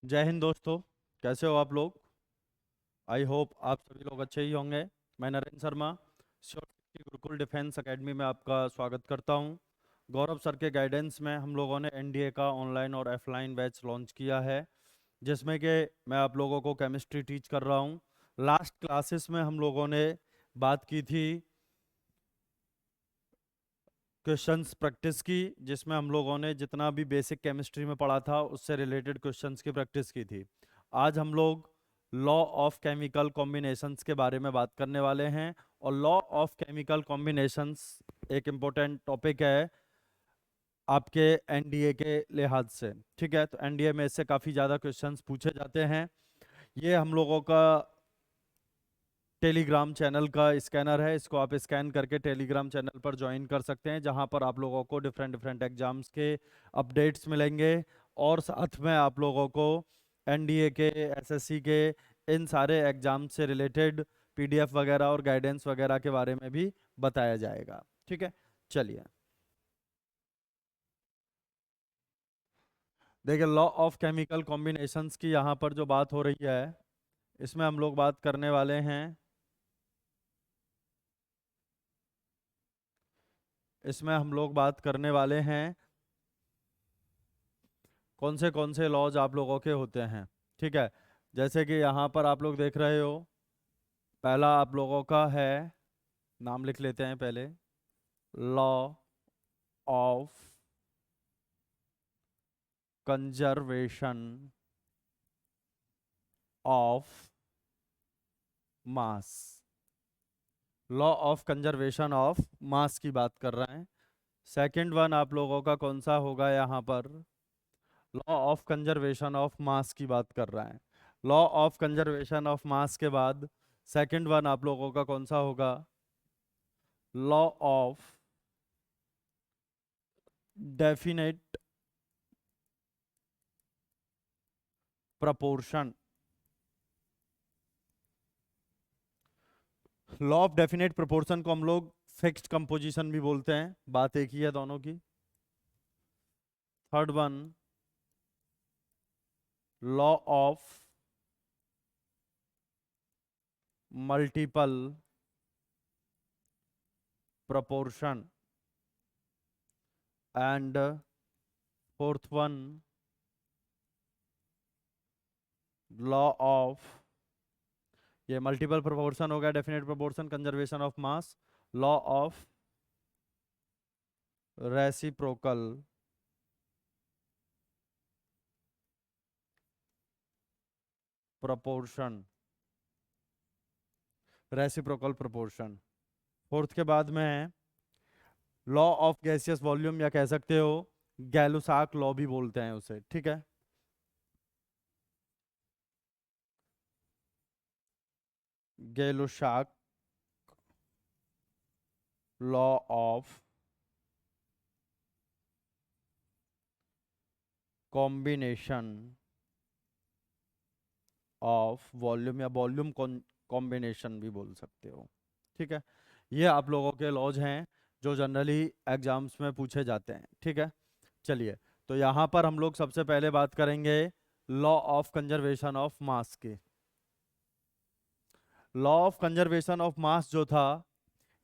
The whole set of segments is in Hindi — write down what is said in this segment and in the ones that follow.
जय हिंद दोस्तों। कैसे हो आप लोग? आई होप आप सभी लोग अच्छे ही होंगे। मैं Narendra Sharma sure city Gurukul defence academy में आपका स्वागत करता हूं। गौरव सर के गाइडेंस में हम लोगों ने एनडीए का ऑनलाइन और ऑफलाइन बैच लॉन्च किया है, जिसमें कि मैं आप लोगों को केमिस्ट्री टीच कर रहा हूं। लास्ट क्लासेस में हम लोगों ने बात की थी क्वेश्चंस प्रैक्टिस की, जिसमें हम लोगों ने जितना भी बेसिक केमिस्ट्री में पढ़ा था उससे रिलेटेड क्वेश्चंस की प्रैक्टिस की थी। आज हम लोग लॉ ऑफ केमिकल कॉम्बिनेशंस के बारे में बात करने वाले हैं। और लॉ ऑफ केमिकल कॉम्बिनेशंस एक इम्पोर्टेंट टॉपिक है आपके एनडीए के लिहाज से। ठीक है, तो एनडीए में इससे काफ़ी ज़्यादा क्वेश्चंस पूछे जाते हैं। ये हम लोगों का टेलीग्राम चैनल का स्कैनर है, इसको आप स्कैन करके टेलीग्राम चैनल पर ज्वाइन कर सकते हैं, जहां पर आप लोगों को डिफरेंट डिफरेंट एग्जाम्स के अपडेट्स मिलेंगे। और साथ में आप लोगों को एनडीए के, एसएससी के, इन सारे एग्जाम से रिलेटेड पीडीएफ वगैरह और गाइडेंस वगैरह के बारे में भी बताया जाएगा। ठीक है, चलिए। देखिए, लॉ ऑफ केमिकल कॉम्बिनेशंस की यहाँ पर जो बात हो रही है, इसमें हम लोग बात करने वाले हैं, इसमें हम लोग बात करने वाले हैं कौन से लॉज आप लोगों के होते हैं। ठीक है, जैसे कि यहाँ पर आप लोग देख रहे हो, पहला आप लोगों का है, नाम लिख लेते हैं पहले, law of conservation of mass. Law of conservation of mass की बात कर रहे हैं। सेकंड वन आप लोगों का कौन सा होगा यहाँ पर? Law of conservation of mass की बात कर रहा है। लॉ ऑफ कंजर्वेशन ऑफ मास के बाद सेकंड वन आप लोगों का कौन सा होगा? Law of definite proportion. Law of definite proportion को हम लोग फिक्स्ड कंपोजिशन भी बोलते हैं, बात एक ही है दोनों की। Third one, law of multiple proportion। And fourth one, law of, ये मल्टीपल प्रोपोर्शन हो गया, definite proportion, conservation of mass, law of reciprocal proportion. Reciprocal proportion fourth के बाद में है लॉ ऑफ गैसियस वॉल्यूम, या कह सकते हो गैलुसाक लॉ भी बोलते हैं उसे। ठीक है, Gay Lussac law of combination of volume, या वॉल्यूम कॉम्बिनेशन भी बोल सकते हो। ठीक है, ये आप लोगों के लॉज हैं जो जनरली एग्जाम्स में पूछे जाते हैं। ठीक है, चलिए। तो यहाँ पर हम लोग सबसे पहले बात करेंगे law of conservation of mass की। Law of conservation of mass जो था,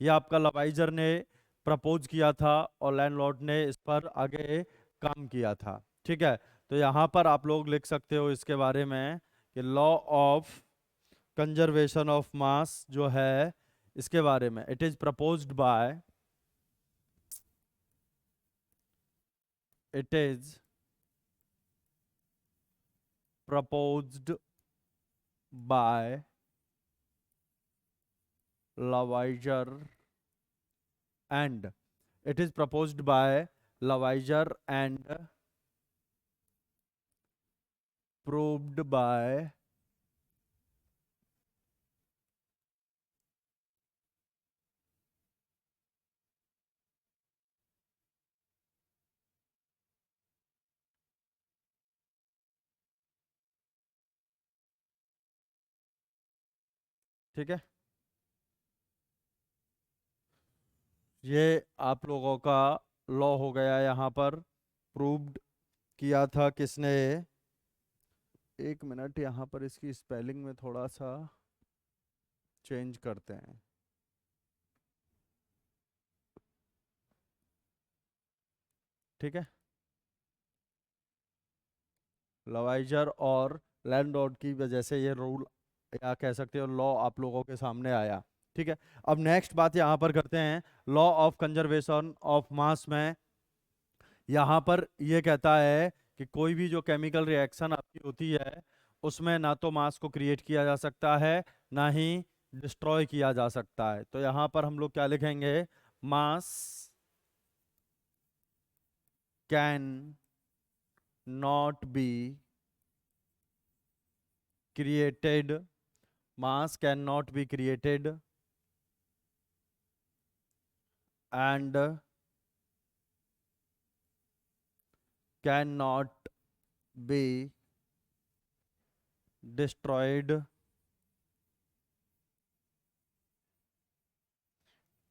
ये आपका लवाइजर ने प्रपोज किया था और लैंडलॉर्ड ने इस पर आगे काम किया था। ठीक है, तो यहाँ पर आप लोग लिख सकते हो इसके बारे में कि law of conservation of mass जो है, इसके बारे में, it is proposed by Lavoisier and it is proposed by Lavoisier and proved by, ठीक है, ये आप लोगों का लॉ हो गया। यहाँ पर प्रूव्ड किया था किसने? एक मिनट, यहाँ पर इसकी स्पेलिंग में थोड़ा सा चेंज करते हैं। ठीक है, लवाइजर और लैंडलॉर्ड की वजह से ये रूल या कह सकते हो लॉ आप लोगों के सामने आया। ठीक है, अब नेक्स्ट बात यहाँ पर करते हैं, लॉ ऑफ कंजर्वेशन ऑफ मास में यहाँ पर ये कहता है कि कोई भी जो केमिकल रिएक्शन आपकी होती है उसमें ना तो मास को क्रिएट किया जा सकता है ना ही डिस्ट्रॉय किया जा सकता है। तो यहाँ पर हम लोग क्या लिखेंगे, मास can not be created, mass cannot be created and cannot be destroyed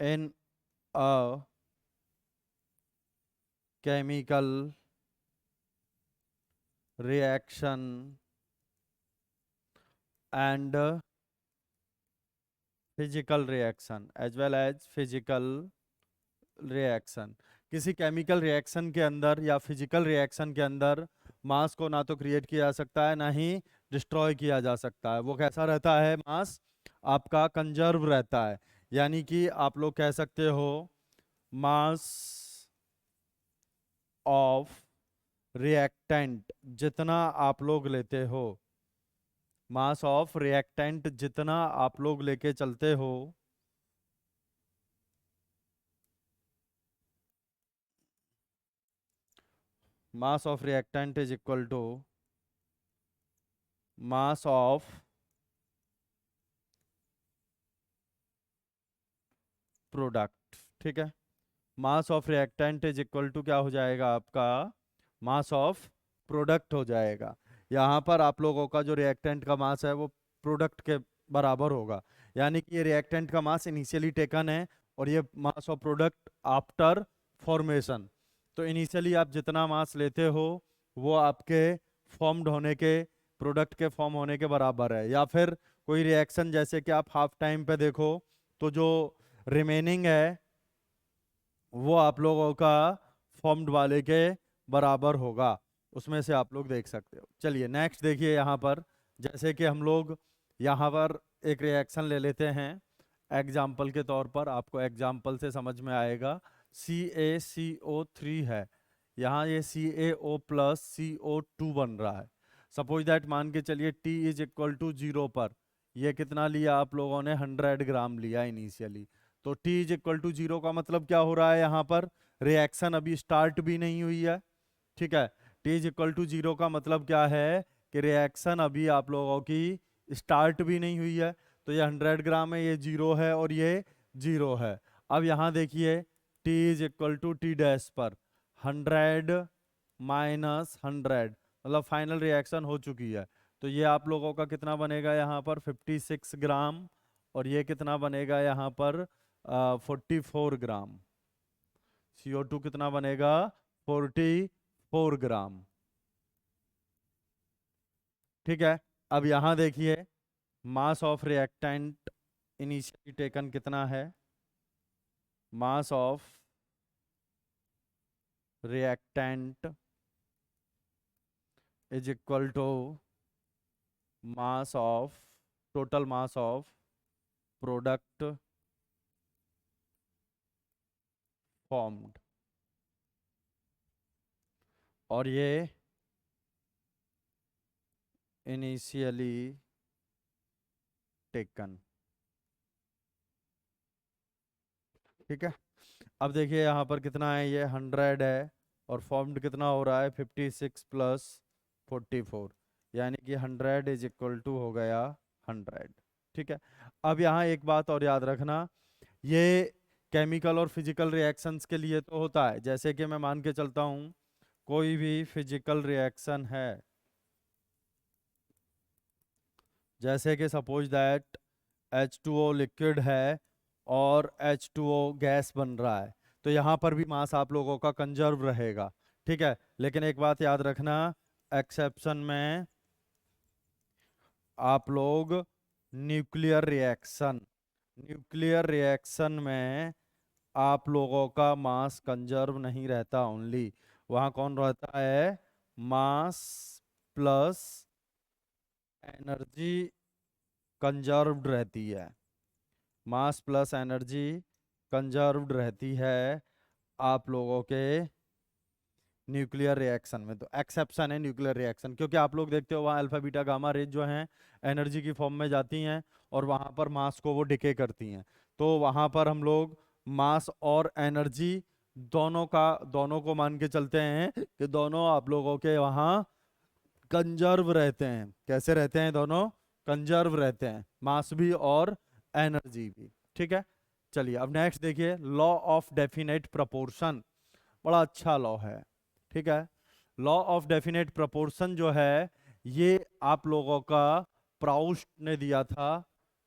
in a chemical reaction and physical reaction as well as physical reaction. किसी केमिकल रिएक्शन के अंदर या फिजिकल रिएक्शन के अंदर मास को ना तो क्रिएट किया जा सकता है ना ही डिस्ट्रॉय किया जा सकता है। वो कैसा रहता है, मास आपका कंजर्व रहता है। यानी कि आप लोग कह सकते हो मास ऑफ रिएक्टेंट जितना आप लोग लेते हो, मास ऑफ रिएक्टेंट जितना आप लोग लेके चलते हो, mass of reactant is equal to mass of product. ठीक है, mass of reactant is equal to क्या हो जाएगा आपका, मास ऑफ प्रोडक्ट हो जाएगा। यहाँ पर आप लोगों का जो रिएक्टेंट का मास है वो प्रोडक्ट के बराबर होगा। यानी कि ये रिएक्टेंट का मास इनिशियली टेकन है और ये मास ऑफ प्रोडक्ट आफ्टर फॉर्मेशन। तो इनिशियली आप जितना मास लेते हो वो आपके फॉर्म्ड होने के, प्रोडक्ट के फॉर्म होने के बराबर है। या फिर कोई रिएक्शन जैसे कि आप हाफ टाइम पे देखो तो जो रिमेनिंग है वो आप लोगों का फॉर्म्ड वाले के बराबर होगा, उसमें से आप लोग देख सकते हो। चलिए नेक्स्ट देखिए, यहाँ पर जैसे कि हम लोग यहाँ पर एक रिएक्शन ले लेते हैं एग्जाम्पल के तौर पर, आपको एग्जाम्पल से समझ में आएगा। CaCO3 है, यहाँ ये CaO प्लस CO2 बन रहा है। सपोज दैट मान के चलिए T इज इक्वल टू 0 पर ये कितना लिया आप लोगों ने, 100 ग्राम लिया इनिशियली। तो T इज इक्वल टू 0 का मतलब क्या हो रहा है, यहाँ पर रिएक्शन अभी स्टार्ट भी नहीं हुई है। ठीक है, T इज इक्वल टू 0 का मतलब क्या है कि रिएक्शन अभी आप लोगों की स्टार्ट भी नहीं हुई है। तो ये 100 ग्राम है, ये 0 है और ये 0 है। अब यहाँ देखिए T is equal to T dash पर 100 माइनस 100 मतलब फाइनल रिएक्शन हो चुकी है। तो ये आप लोगों का कितना बनेगा यहाँ पर 56 ग्राम और ये कितना बनेगा यहाँ पर 44 ग्राम। CO2 कितना बनेगा 44 ग्राम। ठीक है, अब यहाँ देखिए mass of reactant initially taken कितना है, mass of reactant is equal to mass of, total mass of product formed, और ये इनिशियली टेकन। ठीक है, अब देखिए यहाँ पर कितना है, ये 100 है और फॉर्म्ड कितना हो रहा है 56 प्लस 44, यानी कि 100 इज इक्वल टू हो गया 100। ठीक है, अब यहाँ एक बात और याद रखना, ये केमिकल और फिजिकल रिएक्शंस के लिए तो होता है। जैसे कि मैं मान के चलता हूँ कोई भी फिजिकल रिएक्शन है, जैसे कि सपोज दैट H2O लिक्विड है और H2O गैस बन रहा है, तो यहाँ पर भी मास आप लोगों का कंजर्व रहेगा। ठीक है, लेकिन एक बात याद रखना, एक्सेप्शन में आप लोग न्यूक्लियर रिएक्शन में आप लोगों का मास कंजर्व नहीं रहता ओनली, वहां कौन रहता है, मास प्लस एनर्जी कंजर्व्ड रहती है, मास प्लस एनर्जी कंजर्व्ड रहती है आप लोगों के न्यूक्लियर रिएक्शन में। तो एक्सेप्शन है न्यूक्लियर रिएक्शन, क्योंकि आप लोग देखते हो वहाँ अल्फा बीटा गामा रेज जो हैं एनर्जी की फॉर्म में जाती हैं और वहाँ पर मास को वो डिके करती हैं। तो वहाँ पर हम लोग मास और एनर्जी दोनों को मान के चलते हैं कि दोनों आप लोगों के वहाँ कंजर्व रहते हैं। कैसे रहते हैं, दोनों कंजर्व रहते हैं, मास भी और एनर्जी भी। ठीक है, चलिए अब नेक्स्ट देखिए, लॉ ऑफ डेफिनेट प्रोपोर्शन। बड़ा अच्छा लॉ है। ठीक है, लॉ ऑफ डेफिनेट प्रोपोर्शन जो है ये आप लोगों का प्राउस्ट ने दिया था,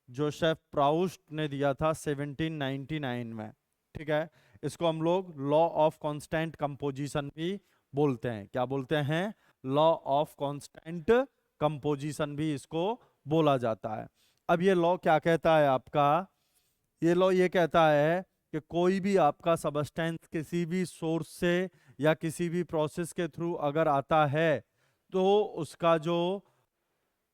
जोसेफ प्राउस्ट ने दिया था 1799 में। ठीक है, इसको हम लोग लॉ ऑफ कांस्टेंट कंपोजिशन भी बोलते हैं। क्या बोलते हैं, लॉ ऑफ कांस्टेंट कंपोजिशन भी इसको बोला जाता है। अब ये लॉ क्या कहता है आपका, ये लॉ ये कहता है कि कोई भी आपका सबस्टेंस किसी भी सोर्स से या किसी भी प्रोसेस के थ्रू अगर आता है तो उसका जो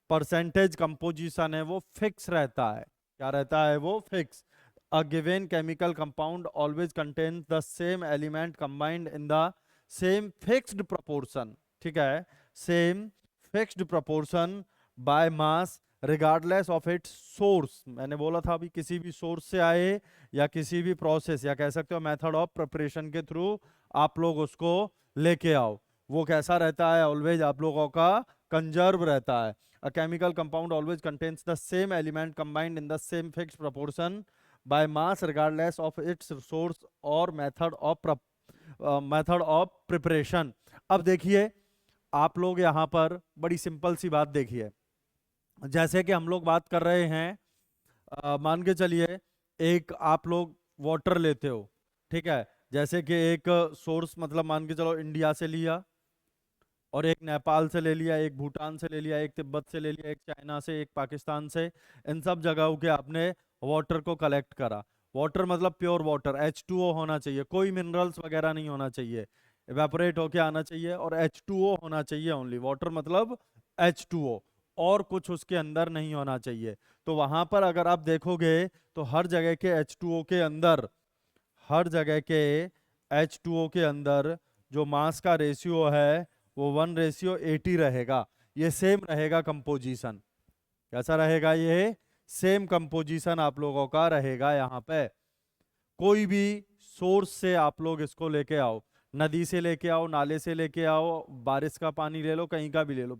परसेंटेज कंपोजिशन है वो फिक्स रहता है। क्या रहता है, वो fix. A given chemical compound always contains the same element combined in the same fixed proportion. ठीक है, same fixed proportion by mass regardless of its source. मैंने बोला था अभी, किसी भी सोर्स से आए या किसी भी प्रोसेस या कह सकते हो मेथड ऑफ प्रिपरेशन के थ्रू आप लोग उसको लेके आओ, वो कैसा रहता है, ऑलवेज आप लोगों का कंजर्व रहता है। A chemical compound always contains the same element combined in the same fixed proportion by mass regardless of its source or method of preparation। अब देखिए आप लोग यहाँ पर बड़ी सिंपल सी बात देखिए, जैसे कि हम लोग बात कर रहे हैं, मान के चलिए एक आप लोग वाटर लेते हो। ठीक है, जैसे कि एक सोर्स मतलब मान के चलो इंडिया से लिया और एक नेपाल से ले लिया, एक भूटान से ले लिया, एक तिब्बत से ले लिया, एक चाइना से, एक पाकिस्तान से। इन सब जगहों के आपने वाटर को कलेक्ट करा। वाटर मतलब प्योर वाटर, H2O होना चाहिए, कोई मिनरल्स वगैरह नहीं होना चाहिए, इवेपोरेट होके आना चाहिए और H2O होना चाहिए ओनली। वाटर मतलब H2O, और कुछ उसके अंदर नहीं होना चाहिए। तो वहां पर अगर आप देखोगे तो हर जगह के H2O के अंदर, हर जगह के H2O के अंदर जो मास का रेशियो है वो 1:80 रहेगा। ये सेम रहेगा कंपोजिशन। कैसा रहेगा, ये सेम कंपोजिशन आप लोगों का रहेगा। यहाँ पे कोई भी सोर्स से आप लोग इसको लेके आओ, नदी से लेके आओ, नाले से लेके आओ, बारिश का पानी ले लो, कहीं का भी ले लो,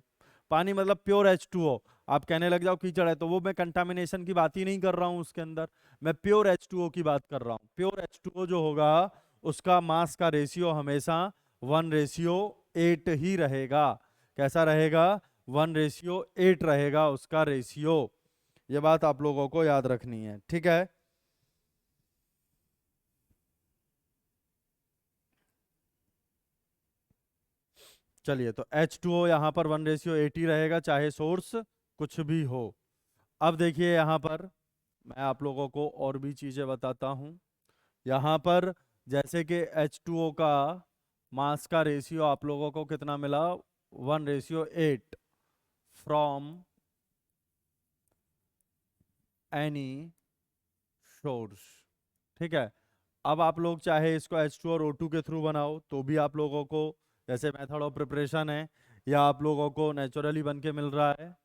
पानी मतलब प्योर H2O। आप कहने लग जाओ कीचड़ है, तो वो मैं कंटामिनेशन की बात ही नहीं कर रहा हूँ उसके अंदर, मैं प्योर H2O की बात कर रहा हूँ। प्योर H2O जो होगा उसका मास का रेशियो हमेशा 1:8 ही रहेगा। कैसा रहेगा, 1:8 रहेगा उसका रेशियो। ये बात आप लोगों को याद रखनी है। ठीक है, चलिए तो H2O यहाँ पर 1:80 रहेगा, चाहे सोर्स कुछ भी हो। अब देखिए यहाँ पर मैं आप लोगों को और भी चीजें बताता हूँ। यहाँ पर जैसे कि H2O का मास का रेशियो आप लोगों को कितना मिला, 1:8 फ्रॉम एनी सोर्स। ठीक है, अब आप लोग चाहे इसको H2 और O2 के थ्रू बनाओ तो भी आप लोगों को, जैसे मेथड ऑफ प्रिपरेशन है या आप लोगों को नेचुरली बन के मिल रहा है,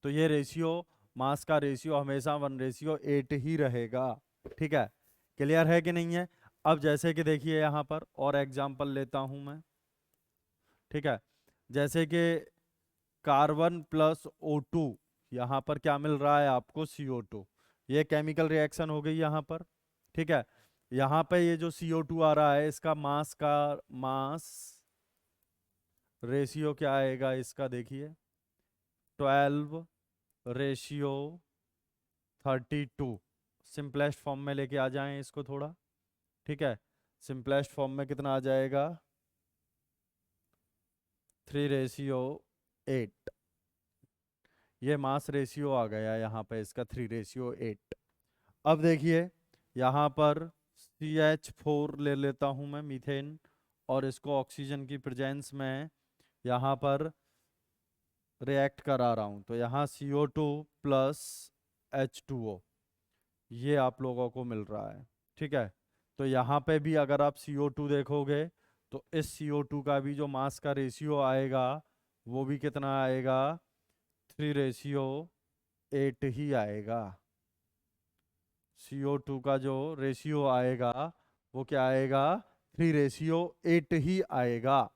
तो ये रेशियो, मास का रेशियो हमेशा 1:8 ही रहेगा। ठीक है, क्लियर है कि नहीं है। अब जैसे कि देखिए यहाँ पर और एग्जांपल लेता हूँ मैं। ठीक है, जैसे कि कार्बन प्लस O2, यहाँ पर क्या मिल रहा है आपको, CO2। ये केमिकल रिएक्शन हो गई यहाँ पर। ठीक है, यहाँ पे ये जो CO2 आ रहा है इसका मास रेशियो क्या आएगा इसका, देखिए 12:32। सिंपलेस्ट फॉर्म में लेके आ जाएं इसको थोड़ा। ठीक है, सिंपलेस्ट फॉर्म में कितना आ जाएगा, 3:8। ये मास रेशियो आ गया यहाँ पे इसका 3:8। अब देखिए यहाँ पर CH4 ले लेता हूँ मैं, मीथेन, और इसको ऑक्सीजन की प्रेजेंस में यहाँ पर रिएक्ट करा रहा हूँ, तो यहाँ CO2 प्लस H2O ये आप लोगों को मिल रहा है। ठीक है, तो यहाँ पे भी अगर आप CO2 देखोगे तो इस CO2 का भी जो मास का रेशियो आएगा वो भी कितना आएगा, 3:8 ही आएगा। CO2 का जो रेशियो आएगा वो क्या आएगा, 3:8 ही आएगा।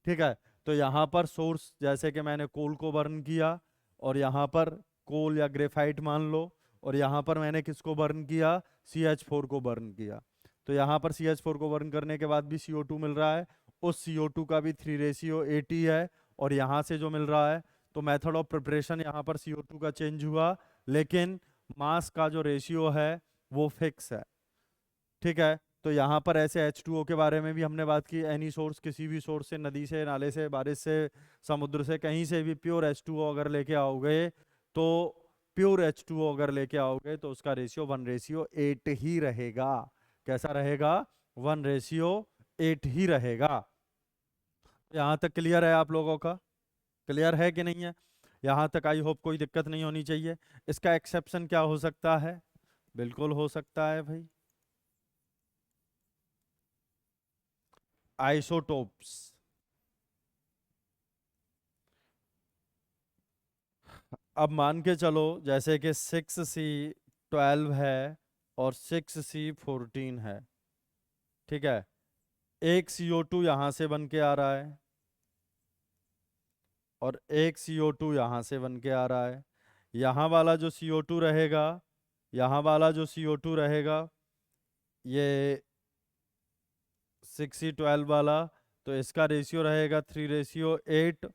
ठीक है, तो यहाँ पर सोर्स जैसे कि मैंने कोल को बर्न किया, और यहाँ पर कोल या ग्रेफाइट मान लो, और यहाँ पर मैंने किसको बर्न किया, CH4 को बर्न किया। तो यहाँ पर CH4 को बर्न करने के बाद भी CO2 मिल रहा है, उस CO2 का भी 3:8 ही है। और यहाँ से जो मिल रहा है, तो मेथड ऑफ प्रिपरेशन यहाँ पर CO2 का चेंज हुआ, लेकिन मास का जो रेशियो है वो फिक्स है। ठीक है, तो यहाँ पर ऐसे H2O के बारे में भी हमने बात की, एनी सोर्स, किसी भी सोर्स से, नदी से, नाले से, बारिश से, समुद्र से, कहीं से भी प्योर H2O अगर लेके आओगे, तो प्योर H2O अगर लेके आओगे तो उसका रेशियो 1:8 ही रहेगा। कैसा रहेगा, 1:8 ही रहेगा। यहाँ तक क्लियर है आप लोगों का, क्लियर है कि नहीं है? यहाँ तक आई होप कोई दिक्कत नहीं होनी चाहिए। इसका एक्सेप्शन क्या हो सकता है, बिल्कुल हो सकता है भाई, आइसोटोप्स। अब मान के चलो जैसे कि 6C12 है और 6C14 है। ठीक है, एक CO2 यहाँ से बन के आ रहा है और एक CO2 यहाँ से बन के आ रहा है। यहाँ वाला जो CO2 रहेगा, यहाँ वाला जो CO2 रहेगा, ये 6C12 वाला, तो इसका रेशियो रहेगा 3:8।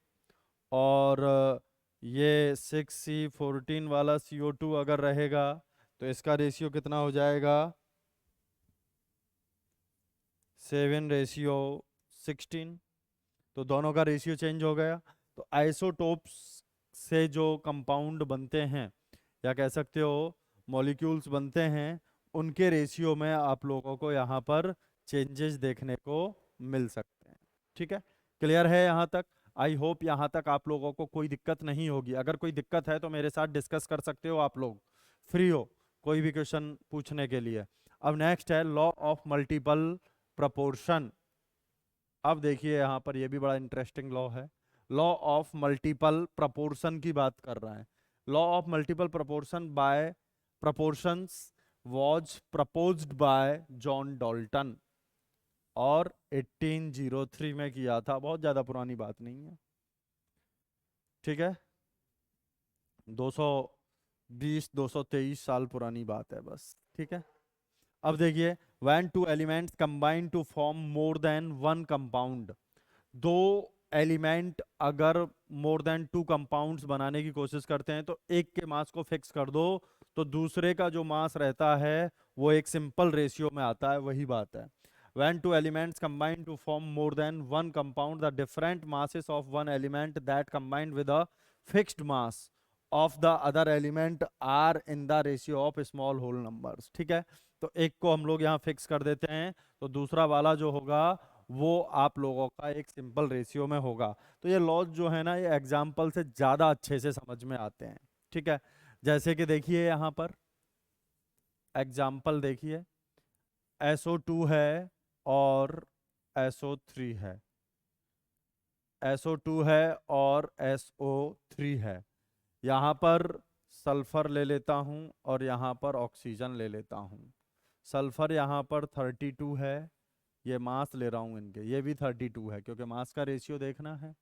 और ये 6C14 वाला CO2 अगर रहेगा तो इसका रेशियो कितना हो जाएगा, 7:16। तो दोनों का रेशियो चेंज हो गया। तो आइसोटोप्स से जो कंपाउंड बनते हैं, या कह सकते हो मॉलिक्यूल्स बनते हैं, उनके रेशियो में आप लोगों को यहाँ पर चेंजेस देखने को मिल सकते हैं। ठीक है, क्लियर है यहाँ तक? आई होप यहाँ तक आप लोगों को कोई दिक्कत नहीं होगी। अगर कोई दिक्कत है तो मेरे साथ डिस्कस कर सकते हो, आप लोग फ्री हो कोई भी क्वेश्चन पूछने के लिए। अब नेक्स्ट है लॉ ऑफ मल्टीपल प्रपोर्शन। अब देखिए यहाँ पर ये भी बड़ा इंटरेस्टिंग लॉ है, लॉ ऑफ मल्टीपल प्रपोर्शन की बात कर रहा है। Law of multiple proportion by proportions was proposed by John Dalton, और 1803 में किया था। बहुत ज्यादा पुरानी बात नहीं है। ठीक है, 223 साल पुरानी बात है बस। ठीक है, अब देखिए, when two elements combine to form more than one compound, दो एलिमेंट अगर मोर देन 2 कंपाउंड्स बनाने की कोशिश करते हैं तो एक के मास को फिक्स कर दो, तो दूसरे का जो मास रहता है वो एक सिंपल रेशियो में आता है। वही बात है, when two elements combine to form more than one compound, the different masses of one element that combined with a fixed mass of the other element are in the ratio of small whole numbers। ठीक है, तो एक को हम लोग यहाँ फिक्स कर देते हैं, तो दूसरा वाला जो होगा वो आप लोगों का एक सिंपल रेशियो में होगा। तो ये लॉज जो है ना, ये एग्जाम्पल से ज़्यादा अच्छे से समझ में आते हैं। ठीक है, जैसे कि देखिए यहाँ पर एग्जाम्पल देखिए, SO2 है और SO3 है, SO2 है और SO3 है। यहाँ पर सल्फर ले लेता हूँ और यहाँ पर ऑक्सीजन ले लेता हूँ। सल्फर यहाँ पर 32 है, ये मास ले रहा हूँ इनके, ये भी 32 है क्योंकि मास का रेशियो देखना है।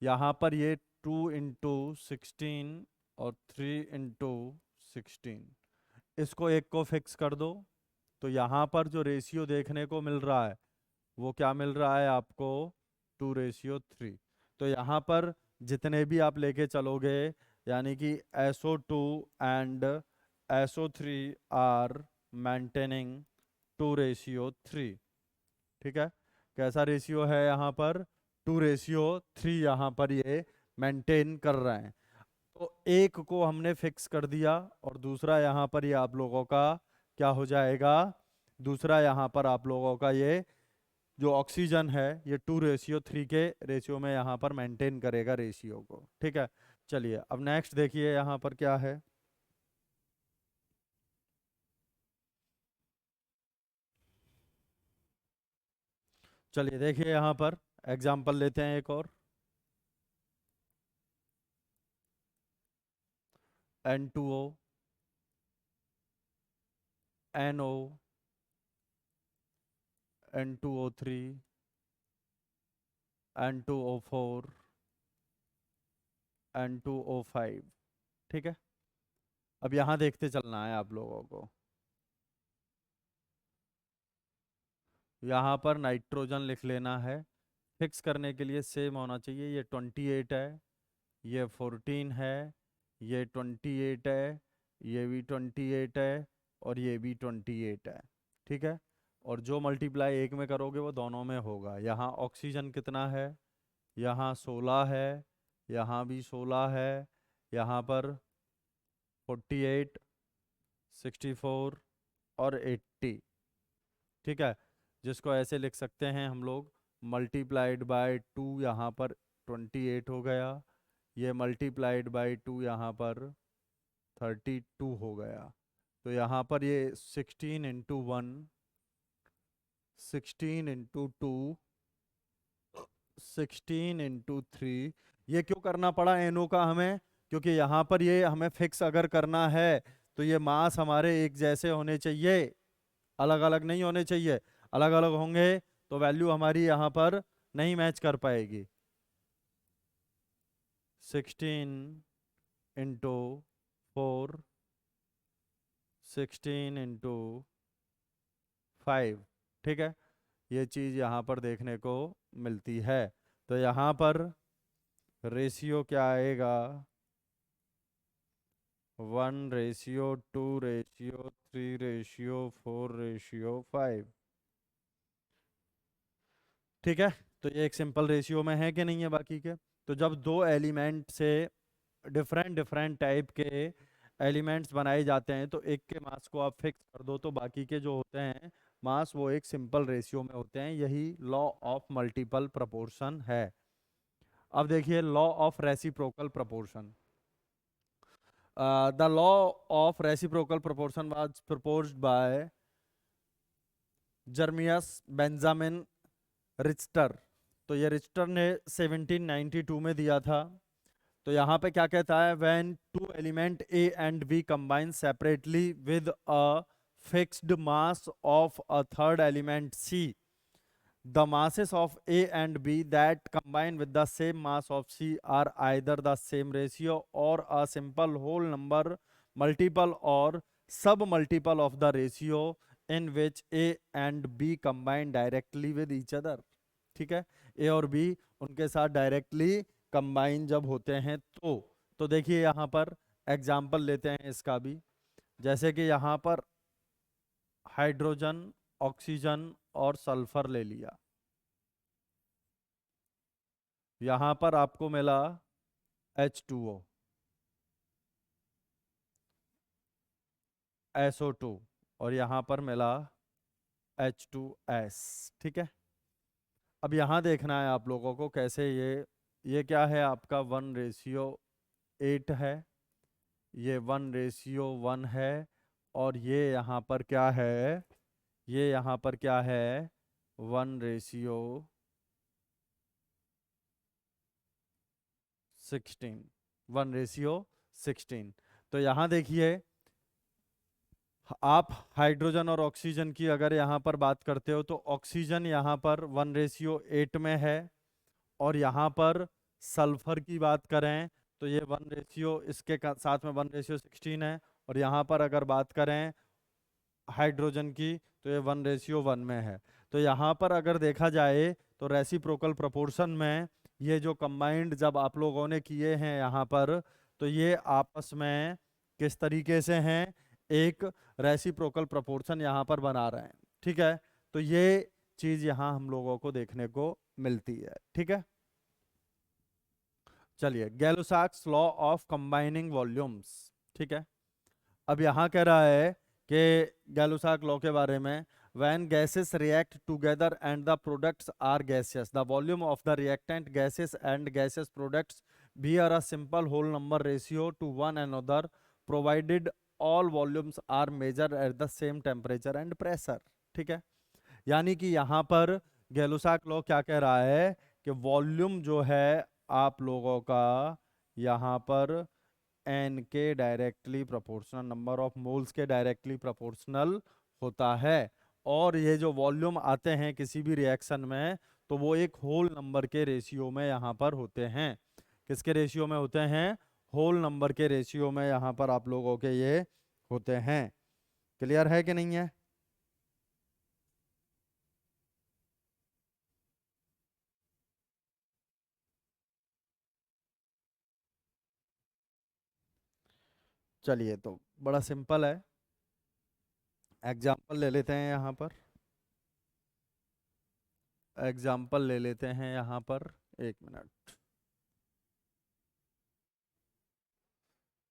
यहाँ पर ये 2 × 16 और 3 × 16, इसको एक को फिक्स कर दो, तो यहाँ पर जो रेशियो देखने को मिल रहा है वो क्या मिल रहा है आपको, 2:3। तो यहाँ पर जितने भी आप लेके चलोगे, यानी कि SO2 and SO3 are maintaining 2:3। ठीक है, कैसा रेशियो है यहाँ पर, 2:3 यहाँ पर ये मेंटेन कर रहे हैं। तो एक को हमने फिक्स कर दिया और दूसरा यहाँ पर ये आप लोगों का क्या हो जाएगा, दूसरा यहाँ पर आप लोगों का ये जो ऑक्सीजन है ये 2:3 के रेशियो में यहाँ पर मेंटेन करेगा रेशियो को। ठीक है, चलिए अब नेक्स्ट देखिए यहाँ पर क्या है। चलिए देखिए यहाँ पर एग्जाम्पल लेते हैं एक और। N2O, NO, N2O3, N2O4, N2O5। ठीक है, अब यहाँ देखते चलना है आप लोगों को। यहाँ पर नाइट्रोजन लिख लेना है, फिक्स करने के लिए सेम होना चाहिए। ये 28 है, ये 14 है, ये 28 है, ये भी 28 है और ये भी 28 है। ठीक है, और जो मल्टीप्लाई एक में करोगे वो दोनों में होगा। यहाँ ऑक्सीजन कितना है, यहाँ 16 है, यहाँ भी 16 है, यहाँ पर 48, 64 और 80। ठीक है, जिसको ऐसे लिख सकते हैं हम लोग, मल्टीप्लाइड बाय 2 यहाँ पर 28 हो गया, ये मल्टीप्लाइड बाय 2 यहाँ पर 32 हो गया। तो यहाँ पर ये 16 इंटू 1, 16 इंटू 2, 16 इंटू 3। ये क्यों करना पड़ा एनओ का हमें, क्योंकि यहाँ पर ये हमें फिक्स अगर करना है तो ये मास हमारे एक जैसे होने चाहिए, अलग अलग नहीं होने चाहिए। अलग अलग होंगे तो वैल्यू हमारी यहाँ पर नहीं मैच कर पाएगी। 16 इंटू 4, 16 इंटू 5। ठीक है, ये चीज़ यहाँ पर देखने को मिलती है। तो यहाँ पर रेशियो क्या आएगा, 1:2:3:4:5। ठीक है, तो ये एक सिंपल रेशियो में है कि नहीं है बाकी के। तो जब दो एलिमेंट से डिफरेंट डिफरेंट टाइप के एलिमेंट्स बनाए जाते हैं तो एक के मास को आप फिक्स कर दो तो बाकी के जो होते हैं मास वो एक सिंपल रेशियो में होते हैं। यही लॉ ऑफ मल्टीपल प्रोपोर्शन है। अब देखिए law of reciprocal proportion. The law of reciprocal proportion was proposed by Jeremias Benjamin Richter. तो ये रिच्टर ने 1792 में दिया था। तो यहाँ पे क्या कहता है, when two element A and B combine separately with a fixed mass of a third element C, the masses of A and B that combine with the same mass of C are either the same ratio or a simple whole number multiple or sub multiple of the ratio in which A and B combine directly with each other। ठीक है, A और B उनके साथ डायरेक्टली कंबाइन जब होते हैं तो देखिए यहाँ पर एग्जाम्पल लेते हैं इसका भी। जैसे कि यहाँ पर हाइड्रोजन, ऑक्सीजन और सल्फर ले लिया। यहाँ पर आपको मिला H2O, SO2 और यहाँ पर मिला H2S। ठीक है, अब यहाँ देखना है आप लोगों को कैसे ये क्या है आपका 1:8 है, ये 1:1 है और ये यहाँ पर क्या है, ये यहाँ पर क्या है 1:16। 1:16। तो यहाँ देखिए आप हाइड्रोजन और ऑक्सीजन की अगर यहाँ पर बात करते हो तो ऑक्सीजन यहाँ पर 1:8 में है और यहाँ पर सल्फर की बात करें तो ये 1 इसके साथ में 1:16 है। और यहाँ पर अगर बात करें हाइड्रोजन की तो ये 1:1 में है। तो यहाँ पर अगर देखा जाए तो रेसिप्रोकल प्रोपोर्शन में ये जो कंबाइंड जब आप लोगों ने किए हैं यहाँ पर तो ये आपस में किस तरीके से हैं, एक रेसिप्रोकल प्रोपोर्शन यहाँ पर बना रहे हैं। ठीक है, तो ये चीज यहाँ हम लोगों को देखने को मिलती है। ठीक है, चलिए, गैलुसाक्स लॉ ऑफ कंबाइनिंग वॉल्यूम्स, ठीक है। अब यहाँ कह रहा है कि गैलुसाक लॉ के बारे में, when gases react together and the products are gaseous, the volume of the reactant gases and gaseous products bear a simple whole number ratio to one another provided all volumes are measured at the same temperature and pressure, ठीक है। यानी कि यहाँ पर गैलुसाक लॉ क्या कह रहा है कि वॉल्यूम जो है आप लोगों का यहाँ पर एन के directly proportional, number of moles के डायरेक्टली प्रोपोर्शनल होता है। और ये जो वॉल्यूम आते हैं किसी भी रिएक्शन में, तो वो एक होल नंबर के रेशियो में यहाँ पर होते हैं। किसके रेशियो में होते हैं? होल नंबर के रेशियो में यहाँ पर आप लोगों के ये होते हैं। क्लियर है कि नहीं है? चलिए, तो बड़ा सिंपल है, एग्जाम्पल ले लेते हैं यहाँ पर। एग्जाम्पल ले लेते हैं यहाँ पर, एक मिनट।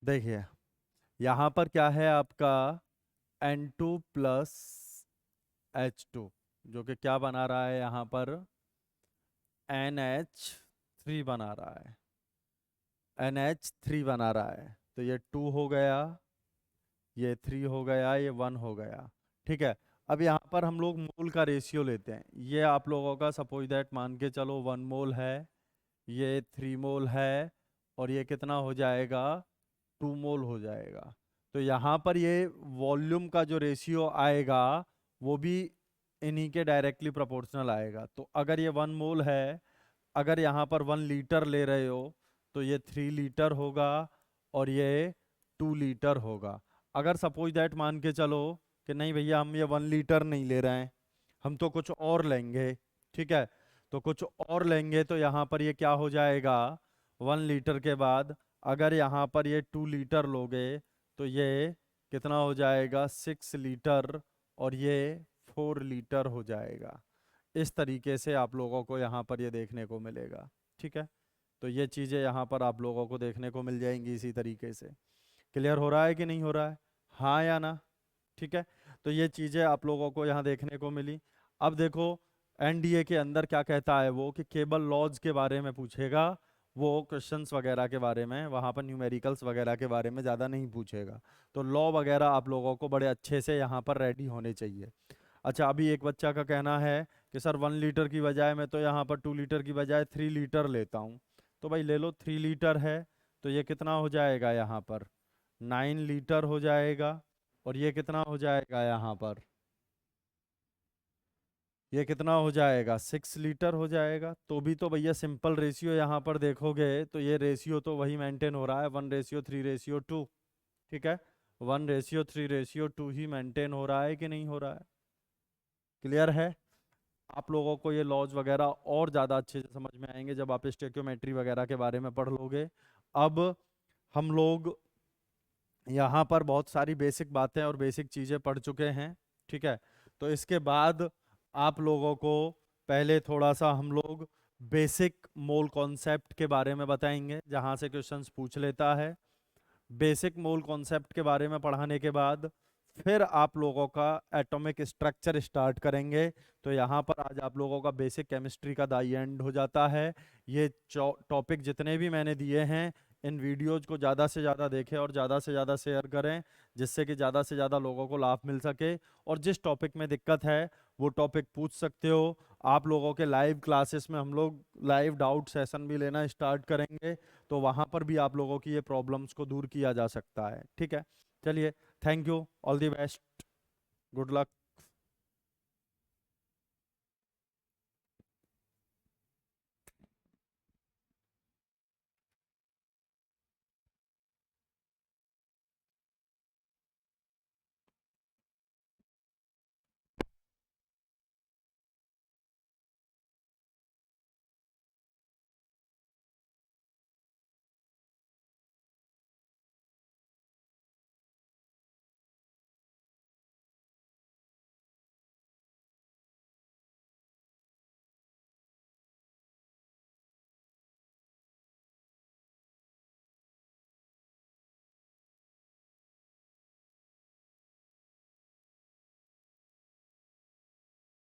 देखिए, यहाँ पर क्या है आपका N2 प्लस H2, जो कि क्या बना रहा है यहाँ पर? NH3 बना रहा है। NH3 बना रहा है, तो ये 2 हो गया, ये 3 हो गया, ये 1 हो गया, ठीक है। अब यहाँ पर हम लोग मोल का रेशियो लेते हैं। ये आप लोगों का सपोज दैट मान के चलो 1 मोल है, ये 3 मोल है, और ये कितना हो जाएगा? 2 मोल हो जाएगा। तो यहाँ पर ये वॉल्यूम का जो रेशियो आएगा वो भी इन्हीं के डायरेक्टली प्रोपोर्शनल आएगा। तो अगर ये 1 मोल है, अगर यहाँ पर 1 लीटर ले रहे हो, तो ये 3 लीटर होगा और ये 2 लीटर होगा। अगर सपोज दैट मान के चलो कि नहीं भैया, हम ये 1 लीटर नहीं ले रहे हैं, हम तो कुछ और लेंगे, ठीक है। तो कुछ और लेंगे तो यहाँ पर ये क्या हो जाएगा? 1 लीटर के बाद अगर यहाँ पर ये 2 लीटर लोगे तो ये कितना हो जाएगा? 6 लीटर, और ये 4 लीटर हो जाएगा। इस तरीके से आप लोगों को यहाँ पर ये देखने को मिलेगा, ठीक है। तो ये चीज़ें यहाँ पर आप लोगों को देखने को मिल जाएंगी इसी तरीके से। क्लियर हो रहा है कि नहीं हो रहा है? हाँ या ना? ठीक है। तो ये चीज़ें आप लोगों को यहाँ देखने को मिली। अब देखो, एनडीए के अंदर क्या कहता है वो, कि केवल लॉज के बारे में पूछेगा, वो क्वेश्चंस वगैरह के बारे में, वहाँ पर न्यूमेरिकल्स वगैरह के बारे में ज़्यादा नहीं पूछेगा। तो लॉ वगैरह आप लोगों को बड़े अच्छे से यहाँ पर रेडी होने चाहिए। अच्छा, अभी एक बच्चा का कहना है कि सर 1 लीटर की बजाय मैं तो यहाँ पर 2 लीटर की बजाय 3 लीटर लेता हूँ। तो भाई ले लो, 3 लीटर है तो ये कितना हो जाएगा? यहाँ पर 9 लीटर हो जाएगा। और ये कितना हो जाएगा यहाँ पर? ये कितना हो जाएगा? 6 लीटर हो जाएगा। तो भी तो भैया सिंपल रेशियो यहाँ पर देखोगे तो ये रेशियो तो वही मेंटेन हो रहा है, 1:3:2, ठीक है। 1:3:2 ही मेंटेन हो रहा है कि नहीं हो रहा है? क्लियर है? आप लोगों को ये लॉज वगैरह और ज़्यादा अच्छे से समझ में आएंगे जब आप स्टेक्योमेट्री वगैरह के बारे में पढ़ लोगे। अब हम लोग यहाँ पर बहुत सारी बेसिक बातें और बेसिक चीज़ें पढ़ चुके हैं, ठीक है। तो इसके बाद आप लोगों को पहले थोड़ा सा हम लोग बेसिक मोल कॉन्सेप्ट के बारे में बताएंगे, जहाँ से क्वेश्चंस पूछ लेता है। बेसिक मोल कॉन्सेप्ट के बारे में पढ़ाने के बाद फिर आप लोगों का एटॉमिक स्ट्रक्चर स्टार्ट करेंगे। तो यहाँ पर आज आप लोगों का बेसिक केमिस्ट्री का दाई एंड हो जाता है। ये टॉपिक जितने भी मैंने दिए हैं, इन वीडियोज को ज़्यादा से ज़्यादा देखें और ज़्यादा से ज़्यादा शेयर करें, जिससे कि ज़्यादा से ज़्यादा लोगों को लाभ मिल सके। और जिस टॉपिक में दिक्कत है वो टॉपिक पूछ सकते हो। आप लोगों के लाइव क्लासेस में हम लोग लाइव डाउट सेशन भी लेना स्टार्ट करेंगे, तो वहाँ पर भी आप लोगों की ये प्रॉब्लम्स को दूर किया जा सकता है, ठीक है। चलिए, thank you, all the best, good luck.